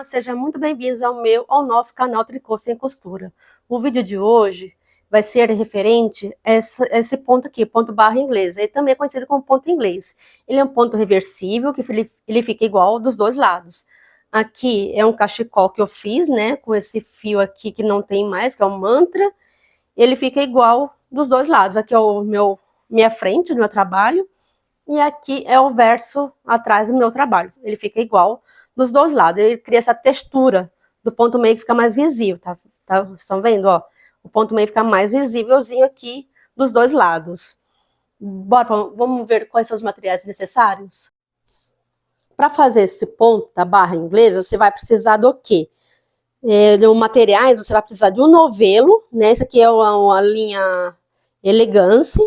sejam muito bem-vindos ao nosso canal Tricô Sem Costura. O vídeo de hoje vai ser referente a esse ponto aqui, ponto barra inglês. Ele também é conhecido como ponto inglês. Ele é um ponto reversível, que ele fica igual dos dois lados. Aqui é um cachecol que eu fiz, né, com esse fio aqui que não tem mais, que é um mantra. Ele fica igual dos dois lados. Aqui é minha frente do meu trabalho. E aqui é o verso atrás do meu trabalho. Ele fica igual dos dois lados. Ele cria essa textura do ponto meio que fica mais visível, tá? Estão vendo, ó? O ponto meio fica mais visívelzinho aqui dos dois lados. Bora, vamos ver quais são os materiais necessários? Para fazer esse ponto da barra inglesa, você vai precisar do quê? De materiais, você vai precisar de um novelo, né? Esse aqui é uma linha Elegance.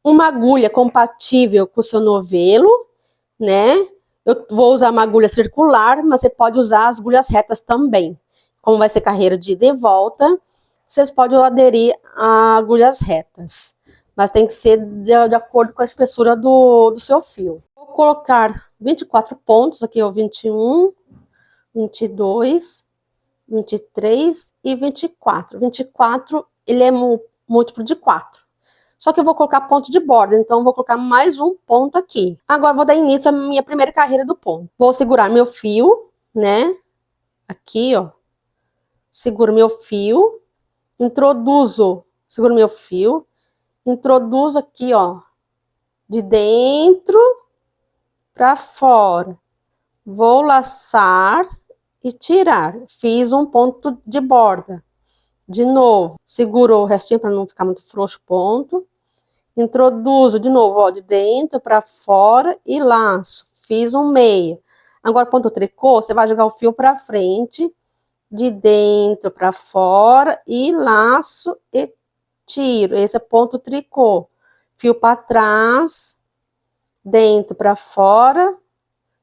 Uma agulha compatível com o seu novelo, né? Eu vou usar uma agulha circular, mas você pode usar as agulhas retas também. Como vai ser carreira de ida e volta, vocês podem aderir a agulhas retas. Mas tem que ser de acordo com a espessura do seu fio. Vou colocar 24 pontos, aqui é o 21, 22, 23 e 24. 24, ele é múltiplo de 4. Só que eu vou colocar ponto de borda, então eu vou colocar mais um ponto aqui. Agora, vou dar início à minha primeira carreira do ponto. Vou segurar meu fio, né? Aqui, ó. Seguro meu fio. Seguro meu fio. Introduzo aqui, ó. De dentro para fora. Vou laçar e tirar. Fiz um ponto de borda. De novo, seguro o restinho para não ficar muito frouxo o ponto. Introduzo de novo, ó, de dentro para fora e laço. Fiz um meia. Agora, ponto tricô, você vai jogar o fio para frente, de dentro para fora e laço e tiro. Esse é ponto tricô. Fio para trás, dentro para fora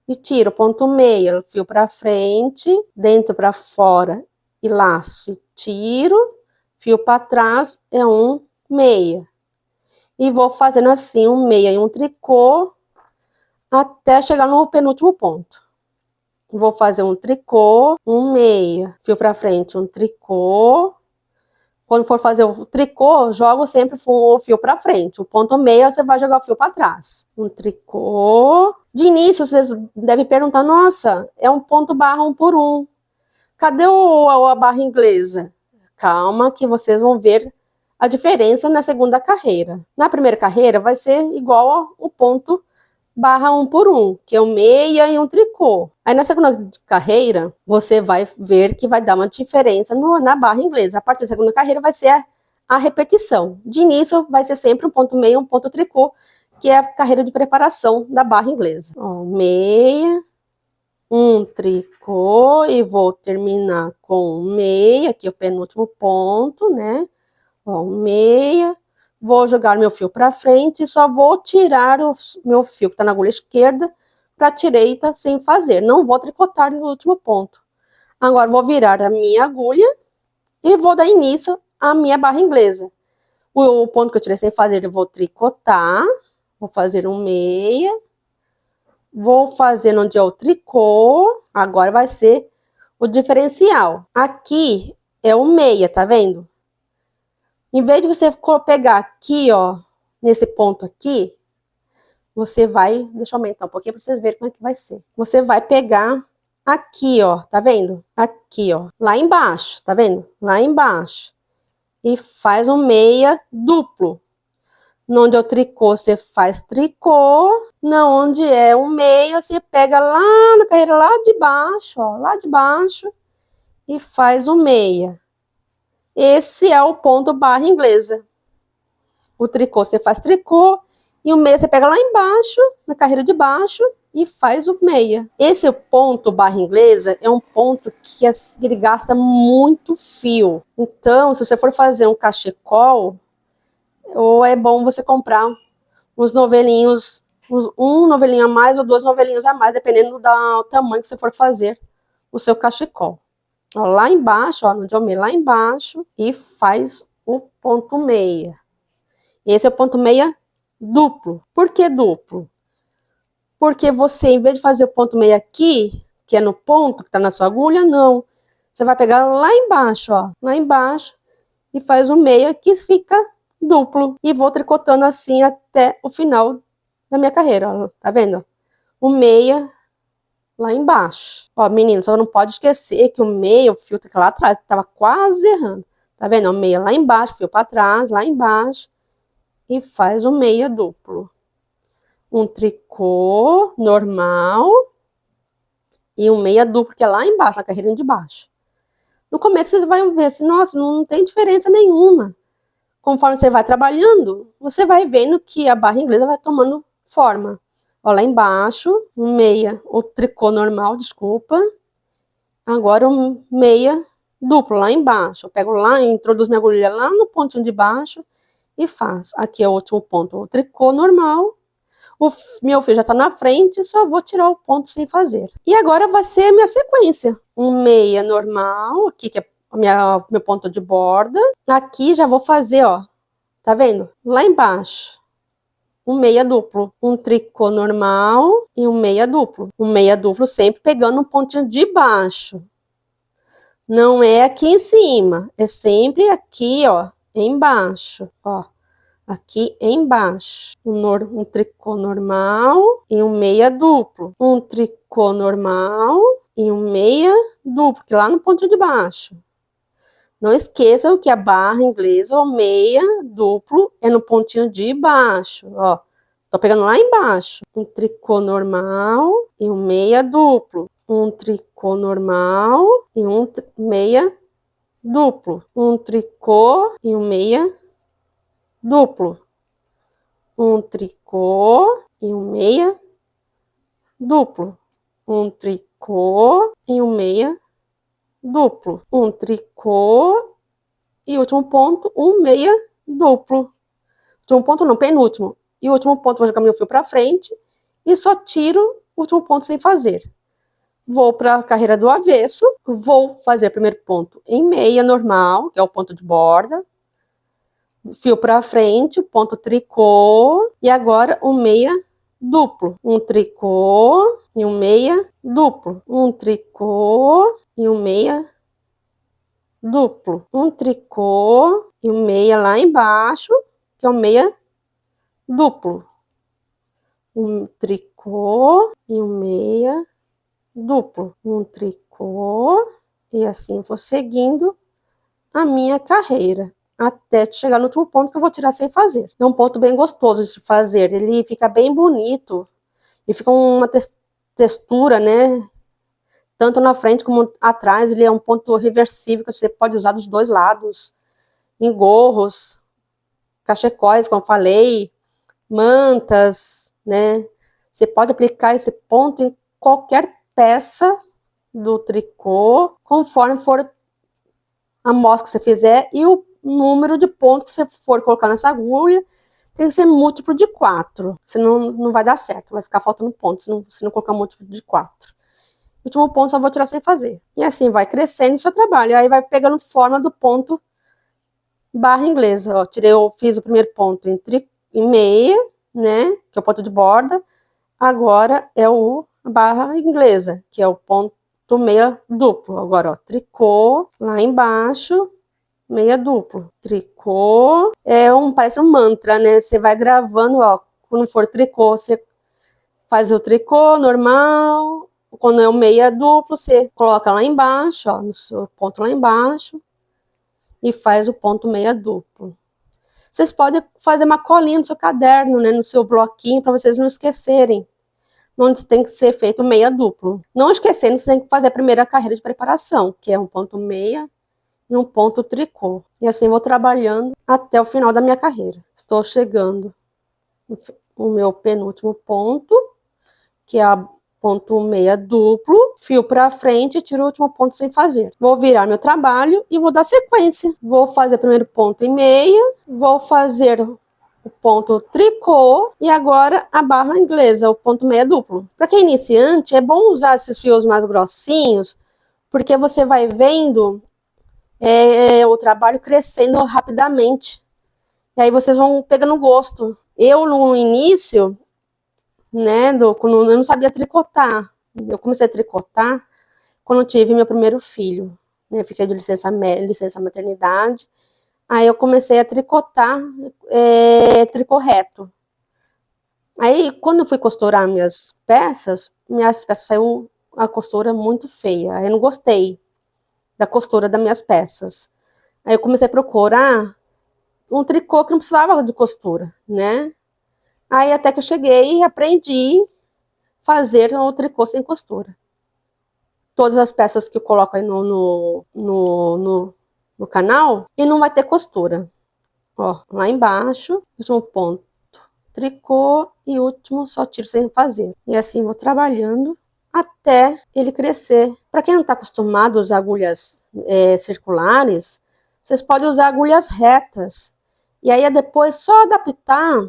e tiro. Ponto meia, fio para frente, dentro para fora e laço e tiro. Fio para trás é um meia. E vou fazendo assim, um meia e um tricô, até chegar no penúltimo ponto. Vou fazer um tricô, um meia, fio pra frente, um tricô. Quando for fazer o tricô, jogo sempre o fio pra frente. O ponto meia, você vai jogar o fio pra trás. Um tricô. De início, vocês devem perguntar, nossa, é um ponto barra 1 por 1. Cadê a barra inglesa? Calma que vocês vão ver a diferença na segunda carreira. Na primeira carreira vai ser igual ao ponto barra 1 por 1, que é um meia e um tricô. Aí na segunda carreira, você vai ver que vai dar uma diferença na barra inglesa. A partir da segunda carreira vai ser a repetição. De início vai ser sempre um ponto meia e um ponto tricô, que é a carreira de preparação da barra inglesa. Ó, meia, um tricô e vou terminar com meia, aqui é o penúltimo ponto, né? Ó, meia, vou jogar meu fio para frente e só vou tirar o meu fio que está na agulha esquerda para a direita sem fazer. Não vou tricotar no último ponto. Agora vou virar a minha agulha e vou dar início à minha barra inglesa. O ponto que eu tirei sem fazer eu vou tricotar, vou fazer um meia, vou fazer onde é o tricô, agora vai ser o diferencial. Aqui é o meia, tá vendo? Em vez de você pegar aqui, ó, nesse ponto aqui, você vai... Deixa eu aumentar um pouquinho para vocês verem como é que vai ser. Você vai pegar aqui, ó, tá vendo? Aqui, ó, lá embaixo, tá vendo? Lá embaixo. E faz um meia duplo. Onde é o tricô, você faz tricô. Onde é um meia, você pega lá na carreira, lá de baixo, ó, lá de baixo. E faz um meia. Esse é o ponto barra inglesa. O tricô você faz tricô e o meia você pega lá embaixo, na carreira de baixo e faz o meia. Esse ponto barra inglesa é um ponto que ele gasta muito fio. Então, se você for fazer um cachecol, ou é bom você comprar uns novelinhos, um novelinho a mais ou 2 novelinhos a mais, dependendo do tamanho que você for fazer o seu cachecol. Ó, lá embaixo, ó, no diomê lá embaixo, e faz o ponto meia. Esse é o ponto meia duplo. Por que duplo? Porque você, em vez de fazer o ponto meia aqui, que é no ponto que tá na sua agulha, não. Você vai pegar lá embaixo, ó, lá embaixo, e faz o meia que fica duplo. E vou tricotando assim até o final da minha carreira, ó, tá vendo? O meia lá embaixo. Ó, menino, só não pode esquecer que o meia, o fio tá lá atrás, tava quase errando. Tá vendo? O meia lá embaixo, fio para trás, lá embaixo. E faz o meia duplo. Um tricô normal e um meia duplo, que é lá embaixo, na carreirinha de baixo. No começo vocês vão ver assim, nossa, não tem diferença nenhuma. Conforme você vai trabalhando, você vai vendo que a barra inglesa vai tomando forma. Ó, lá embaixo, um meia, o tricô normal, desculpa. Agora um meia duplo lá embaixo. Eu pego lá, introduzo minha agulha lá no pontinho de baixo e faço. Aqui é o último ponto, o tricô normal. O meu fio já tá na frente, só vou tirar o ponto sem fazer. E agora vai ser a minha sequência. Um meia normal, aqui que é meu ponto de borda. Aqui já vou fazer, ó, tá vendo? Lá embaixo, um meia duplo. Um tricô normal e um meia duplo. Um meia duplo sempre pegando um pontinho de baixo. Não é aqui em cima, é sempre aqui, ó, embaixo, ó. Aqui embaixo, um tricô normal e um meia duplo. Um tricô normal e um meia duplo, que lá no ponto de baixo. Não esqueçam que a barra inglesa, o meia duplo, é no pontinho de baixo, ó. Tô pegando lá embaixo. Um tricô normal e um meia duplo. Um tricô normal e um meia duplo. Um tricô e um meia duplo. Um tricô e um meia duplo. Um tricô e um meia duplo. Um tricô e último ponto, um meia duplo. Último ponto não, penúltimo. E o último ponto, vou jogar meu fio para frente e só tiro o último ponto sem fazer. Vou para a carreira do avesso, vou fazer o primeiro ponto em meia normal, que é o ponto de borda. Fio para frente, ponto tricô e agora um meia duplo. Um tricô e um meia duplo. Um tricô e um meia duplo. Um tricô e um meia lá embaixo, que é um meia duplo. Um tricô e um meia duplo. Um tricô e assim vou seguindo a minha carreira até chegar no último ponto que eu vou tirar sem fazer. É um ponto bem gostoso de fazer, ele fica bem bonito e fica uma textura, né? Tanto na frente como atrás, ele é um ponto reversível que você pode usar dos dois lados, em gorros, cachecóis, como eu falei, mantas, né? Você pode aplicar esse ponto em qualquer peça do tricô, conforme for a mosca que você fizer e o número de pontos que você for colocar nessa agulha tem que ser múltiplo de 4, senão não vai dar certo, vai ficar faltando pontos se não colocar múltiplo de 4. O último ponto só vou tirar sem fazer. E assim vai crescendo o seu trabalho, aí vai pegando forma do ponto barra inglesa. Ó, fiz o primeiro ponto em meia, né, que é o ponto de borda, agora é o barra inglesa, que é o ponto meia duplo. Agora, ó, tricô lá embaixo, meia duplo. Tricô parece um mantra, né? Você vai gravando, ó, quando for tricô, você faz o tricô normal. Quando é o meia duplo, você coloca lá embaixo, ó, no seu ponto lá embaixo e faz o ponto meia duplo. Vocês podem fazer uma colinha no seu caderno, né, no seu bloquinho, para vocês não esquecerem onde tem que ser feito meia duplo. Não esquecendo, você tem que fazer a primeira carreira de preparação, que é um ponto meia e um ponto tricô. E assim vou trabalhando até o final da minha carreira. Estou chegando no meu penúltimo ponto, que é a ponto meia duplo, fio para frente e tiro o último ponto sem fazer. Vou virar meu trabalho e vou dar sequência. Vou fazer o primeiro ponto em meia, vou fazer o ponto tricô e agora a barra inglesa, o ponto meia duplo. Para quem é iniciante, é bom usar esses fios mais grossinhos, porque você vai vendo o trabalho crescendo rapidamente. E aí vocês vão pegando gosto. Eu, no início, né, quando eu não sabia tricotar, eu comecei a tricotar quando eu tive meu primeiro filho, né? Fiquei de licença maternidade. Aí eu comecei a tricotar tricô reto. Aí, quando eu fui costurar minhas peças saiu a costura muito feia. Aí eu não gostei da costura das minhas peças. Aí eu comecei a procurar um tricô que não precisava de costura, né? Aí até que eu cheguei e aprendi a fazer o tricô sem costura. Todas as peças que eu coloco aí no canal, e não vai ter costura. Ó, lá embaixo, último ponto, tricô e último só tiro sem fazer. E assim vou trabalhando até ele crescer. Para quem não está acostumado a usar agulhas circulares, vocês podem usar agulhas retas. E aí é depois só adaptar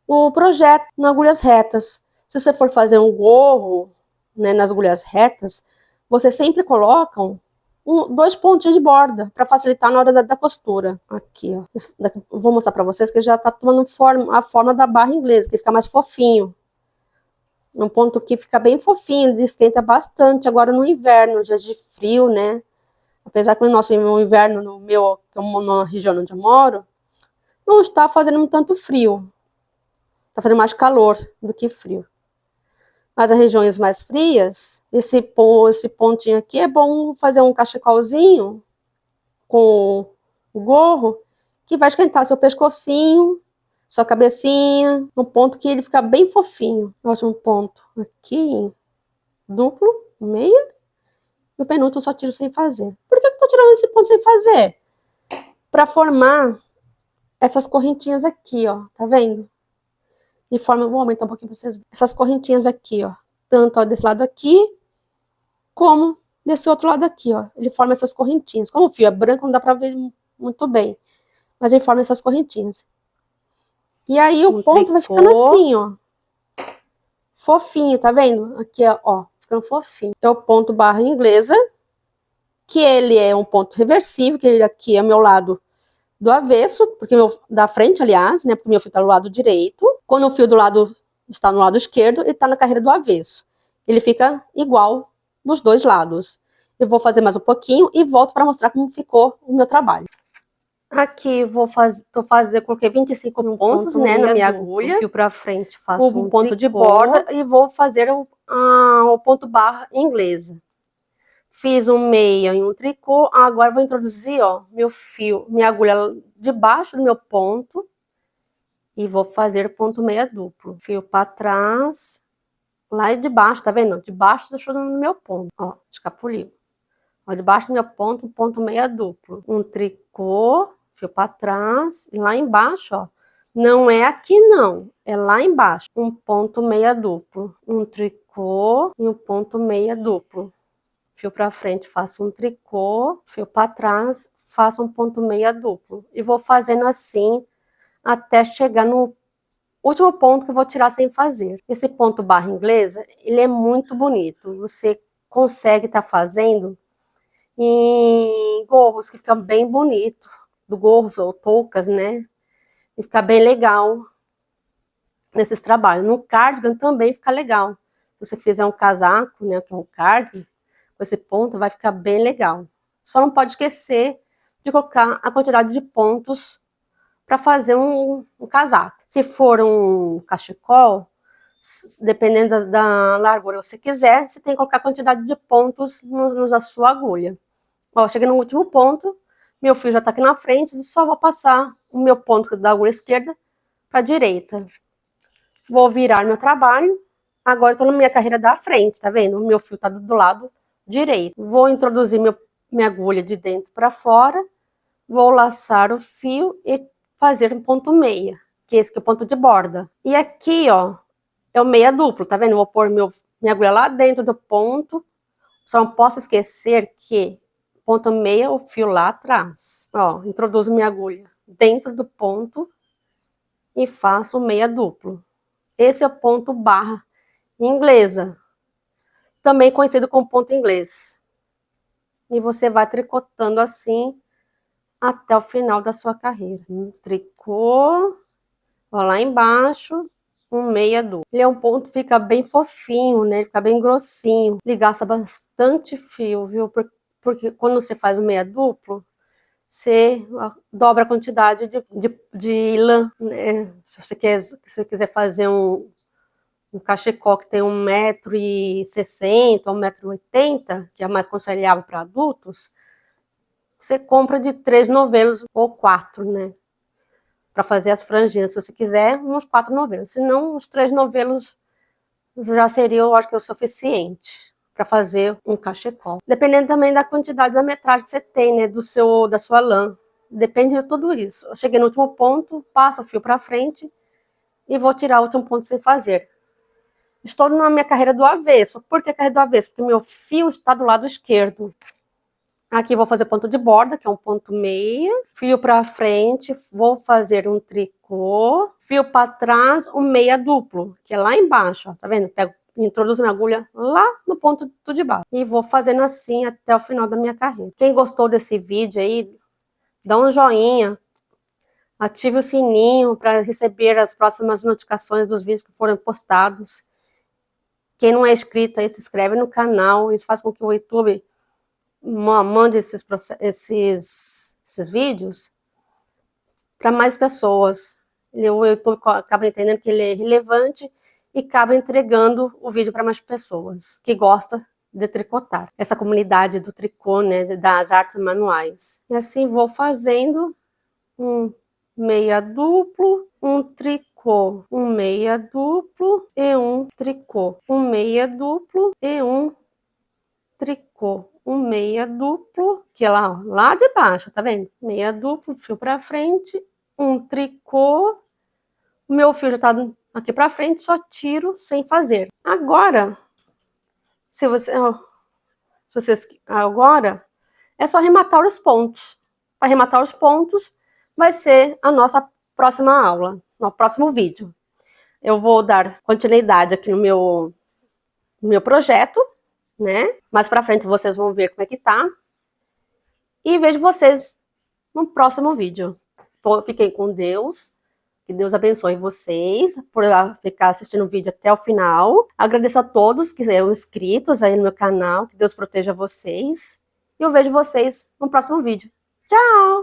o projeto em agulhas retas. Se você for fazer um gorro, né, nas agulhas retas, vocês sempre colocam dois pontinhos de borda para facilitar na hora da costura. Aqui, ó. Vou mostrar para vocês que já está tomando a forma da barra inglesa, que fica mais fofinho. Um ponto que fica bem fofinho, esquenta bastante agora no inverno, dias de frio, né? Apesar que o nosso inverno, na região onde eu moro, não está fazendo tanto frio. Está fazendo mais calor do que frio. Mas as regiões mais frias, esse pontinho aqui é bom fazer um cachecolzinho com o gorro, que vai esquentar seu pescocinho, sua cabecinha, um ponto que ele fica bem fofinho. Um ponto aqui, duplo, meia, e o penúltimo eu só tiro sem fazer. Por que eu tô tirando esse ponto sem fazer? Para formar essas correntinhas aqui, ó, tá vendo? E forma, vou aumentar um pouquinho para vocês verem. Essas correntinhas aqui, ó, tanto ó, desse lado aqui, como desse outro lado aqui, ó. Ele forma essas correntinhas. Como o fio é branco, não dá para ver muito bem, mas ele forma essas correntinhas. E aí o ponto vai ficando assim, ó. Fofinho, tá vendo? Aqui, ó, ficando fofinho. É o ponto barra inglesa, que ele é um ponto reversível, que ele aqui é o meu lado do avesso, porque da frente, aliás, né? Porque o meu fio tá do lado direito. Quando o fio do lado está no lado esquerdo, ele tá na carreira do avesso. Ele fica igual dos dois lados. Eu vou fazer mais um pouquinho e volto para mostrar como ficou o meu trabalho. Aqui coloquei 25 pontos, né, na minha agulha. Fio para frente, faço um ponto de borda e vou fazer o ponto barra inglesa. Fiz um meia em um tricô, agora vou introduzir, ó, minha agulha debaixo do meu ponto e vou fazer ponto meia duplo. Fio para trás, lá debaixo, tá vendo? Debaixo deixou no meu ponto, ó, escapuliu. Ó, debaixo do meu ponto, ponto meia duplo. Um tricô, fio para trás, e lá embaixo, ó, não é aqui não, é lá embaixo. Um ponto meia duplo, um tricô e um ponto meia duplo. Fio para frente, faço um tricô, fio para trás, faço um ponto meia duplo. E vou fazendo assim até chegar no último ponto que eu vou tirar sem fazer. Esse ponto barra inglesa, ele é muito bonito. Você consegue estar fazendo em gorros que ficam bem bonito, do gorros ou toucas, né? E fica bem legal nesses trabalhos. No cardigan também fica legal. Se você fizer um casaco, né, com um cardigan, com esse ponto, vai ficar bem legal. Só não pode esquecer de colocar a quantidade de pontos para fazer um casaco. Se for um cachecol, dependendo da largura que você quiser, você tem que colocar a quantidade de pontos na sua agulha. Ó, cheguei no último ponto, meu fio já tá aqui na frente, só vou passar o meu ponto da agulha esquerda para a direita. Vou virar meu trabalho. Agora eu tô na minha carreira da frente, tá vendo? O meu fio tá do lado direito. Vou introduzir minha agulha de dentro para fora, vou laçar o fio e fazer um ponto meia, que esse que é o ponto de borda. E aqui, ó, é o meia duplo, tá vendo? Vou pôr minha agulha lá dentro do ponto, só não posso esquecer que ponto meia, o fio lá atrás. Ó, introduzo minha agulha dentro do ponto e faço meia duplo. Esse é o ponto barra inglesa, também conhecido como ponto inglês. E você vai tricotando assim até o final da sua carreira. Um tricô, ó, lá embaixo, um meia duplo. Ele é um ponto, fica bem fofinho, né? Ele fica bem grossinho. Ele gasta bastante fio, viu? Porque quando você faz o meia duplo, você dobra a quantidade de lã, né? Se você quiser fazer um cachecol que tem 1,60 m, 1,80 m, que é mais aconselhável para adultos, você compra de 3 novelos ou 4, né? Para fazer as franjinhas. Se você quiser, uns 4 novelos. Se não, uns 3 novelos já seria, eu acho que, o suficiente para fazer um cachecol. Dependendo também da quantidade da metragem que você tem, né? Da sua lã. Depende de tudo isso. Eu cheguei no último ponto, passo o fio para frente e vou tirar o último ponto sem fazer. Estou na minha carreira do avesso. Por que carreira do avesso? Porque meu fio está do lado esquerdo. Aqui vou fazer ponto de borda, que é um ponto meia. Fio para frente, vou fazer um tricô. Fio para trás, um meia duplo, que é lá embaixo, ó, tá vendo? Introduzo minha agulha lá no ponto de baixo. E vou fazendo assim até o final da minha carreira. Quem gostou desse vídeo aí, dá um joinha. Ative o sininho para receber as próximas notificações dos vídeos que forem postados. Quem não é inscrito aí, se inscreve no canal. Isso faz com que o YouTube mande esses vídeos para mais pessoas. O YouTube acaba entendendo que ele é relevante e acaba entregando o vídeo para mais pessoas que gostam de tricotar. Essa comunidade do tricô, né, das artes manuais. E assim vou fazendo um meia duplo, um tricô, um meia duplo e um tricô, um meia duplo e um tricô, um meia duplo, que é lá de baixo, tá vendo? Meia duplo, fio pra frente, um tricô, o meu fio já tá aqui pra frente, só tiro sem fazer. Agora, agora, é só arrematar os pontos. Para arrematar os pontos, vai ser a nossa próxima aula, no próximo vídeo. Eu vou dar continuidade aqui no meu projeto, né? Mais pra frente vocês vão ver como é que tá. E vejo vocês no próximo vídeo. Fiquem com Deus. Que Deus abençoe vocês por ficar assistindo o vídeo até o final. Agradeço a todos que são inscritos aí no meu canal. Que Deus proteja vocês. E eu vejo vocês no próximo vídeo. Tchau!